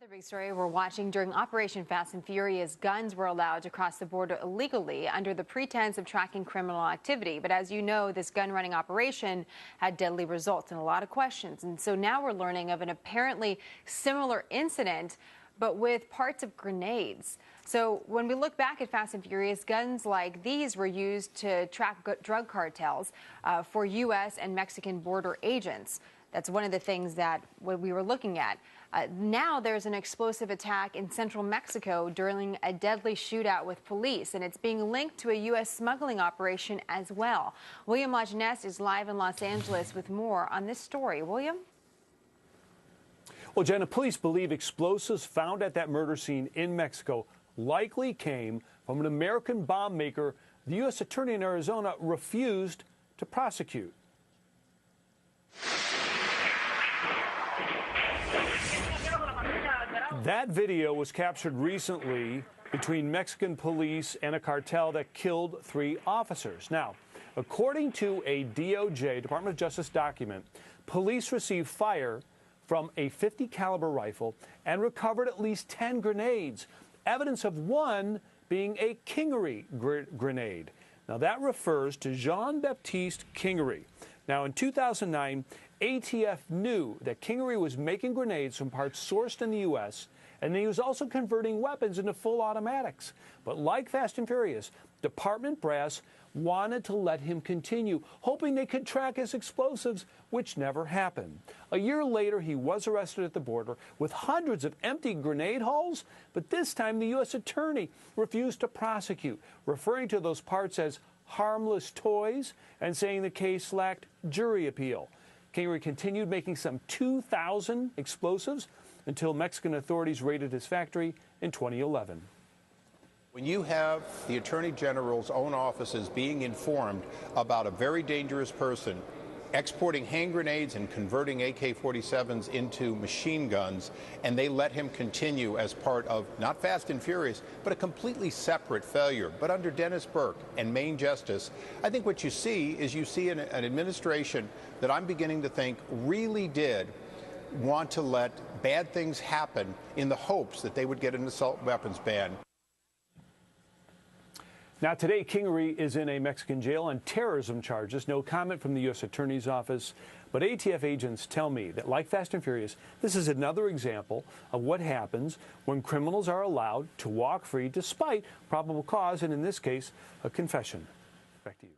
Another big story we're watching: during Operation Fast and Furious, guns were allowed to cross the border illegally under the pretense of tracking criminal activity. But as you know, this gun running operation had deadly results and a lot of questions. And so now we're learning of an apparently similar incident, but with parts of grenades. So when we look back at Fast and Furious, guns like these were used to track drug cartels for U.S. and Mexican border agents. That's one of the things that we were looking at. Now there's an explosive attack in central Mexico during a deadly shootout with police, and it's being linked to a U.S. smuggling operation as well. William Lajeunesse is live in Los Angeles with more on this story. William? Well, Jenna, police believe explosives found at that murder scene in Mexico likely came from an American bomb maker the U.S. attorney in Arizona refused to prosecute. That video was captured recently between Mexican police and a cartel that killed 3 officers. Now, according to a DOJ, Department of Justice document, police received fire from a .50 caliber rifle and recovered at least 10 grenades, evidence of one being a Kingery grenade. Now, that refers to Jean-Baptiste Kingery. Now, in 2009, ATF knew that Kingery was making grenades from parts sourced in the U.S., and he was also converting weapons into full automatics. But like Fast and Furious, Department brass wanted to let him continue, hoping they could track his explosives, which never happened. A year later, he was arrested at the border with hundreds of empty grenade hulls, but this time the U.S. attorney refused to prosecute, referring to those parts as harmless toys and saying the case lacked jury appeal. Kingery continued making some 2,000 explosives until Mexican authorities raided his factory in 2011. When you have the Attorney General's own offices being informed about a very dangerous person exporting hand grenades and converting AK-47s into machine guns, and they let him continue as part of not Fast and Furious, but a completely separate failure. But under Dennis Burke and Maine Justice, I think what you see is an administration that I'm beginning to think really did want to let bad things happen in the hopes that they would get an assault weapons ban. Now, today, Kingery is in a Mexican jail on terrorism charges. No comment from the U.S. Attorney's Office. But ATF agents tell me that, like Fast and Furious, this is another example of what happens when criminals are allowed to walk free despite probable cause, and in this case, a confession. Back to you.